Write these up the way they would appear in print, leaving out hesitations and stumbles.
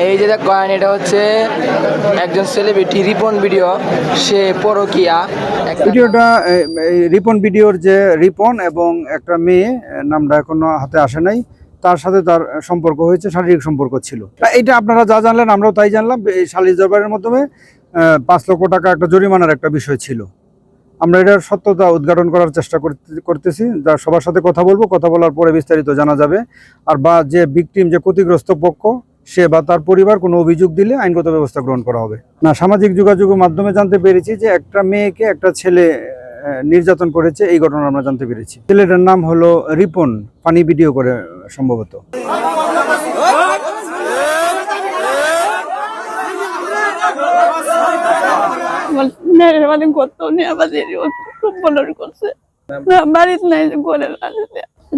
এই যে দেখেন এটা হচ্ছে একজন সেলিব্রিটি রিপন ভিডিও, সে পরকিয়া ভিডিওটা রিপন ভিডিওর যে রিপন এবং একটা মেয়ে, নামটা এখনো হাতে আসে নাই, তার সাথে তার সম্পর্ক হয়েছে, শারীরিক সম্পর্ক ছিল। এইটা আপনারা যা জানলেন আমরাও তাই জানলাম। এই সালিস দরবারের মাধ্যমে 5 লক্ষ টাকা একটা জরিমানার একটা বিষয় ছিল। আমরা এটার সত্যতা উদ্ঘাটন করার চেষ্টা করতেছি। সবার সাথে কথা বলবো, কথা বলার পরে বিস্তারিত জানা যাবে। আর বা যে ভিকটিম, যে ক্ষতিগ্রস্ত পক্ষ, সে বা তার পরিবার কোনো অভিযোগ দিলে আইনগত ব্যবস্থা গ্রহণ করা হবে। না, সামাজিক যোগাযোগের মাধ্যমে জানতে পেরেছি যে একটা মেয়েকে একটা ছেলে নির্যাতন করেছে, এই ঘটনা আমরা জানতে পেরেছি। ছেলেটার নাম হলো রিপন, ফানি ভিডিও করে সম্ভবত।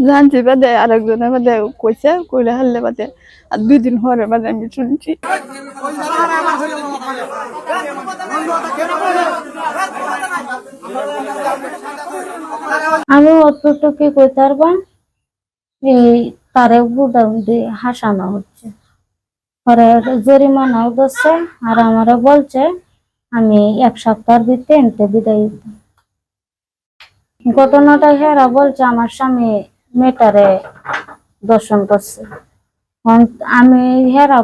জানছি বাদে আরেকজনের বাদে কইছে, কইলে হারলে বাদে আর 2 দিন পরে বাদে আমি শুনছি। আমি অতটুকু কি কইতে পারবা, এই তারে বুদা বুদি হাসানো হচ্ছে, পরে জরিমানাও দিচ্ছে। আর আমারে বলছে আমি 1 সপ্তাহের ভিতরে এনতে বিদায় দিতাম। ঘটনাটা হেরা বলছে আমার স্বামী মেয়েটারে দর্শন করছে। আমি হেরা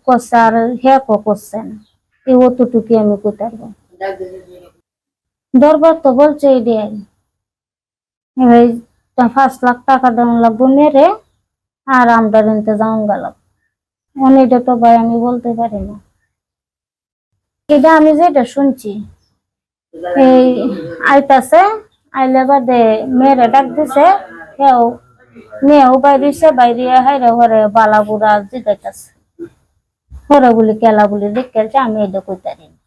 করছে আর হেকো করছে না, এই অতটুকু আমি কইতে পারবো। দরবার তো বলছে এটাই 5 লাখ টাকা দেওয়া লাগবো মেরে, আর আমরা রেন্টে যাওয়া গেল। এটা তো ভাই আমি বলতে পারি না। এটা আমি যেটা শুনছি, এই আইতাছে, আইলে বাদে মেয়েরে ডাক দিছে, মেয়েও বাইরেছে, বাইরে হাইরে ঘরে বালা বুড়া জিগাইতেছে, ঘরে বলি কেলা বলি দেখতে আমি এটা কইতে পারি না।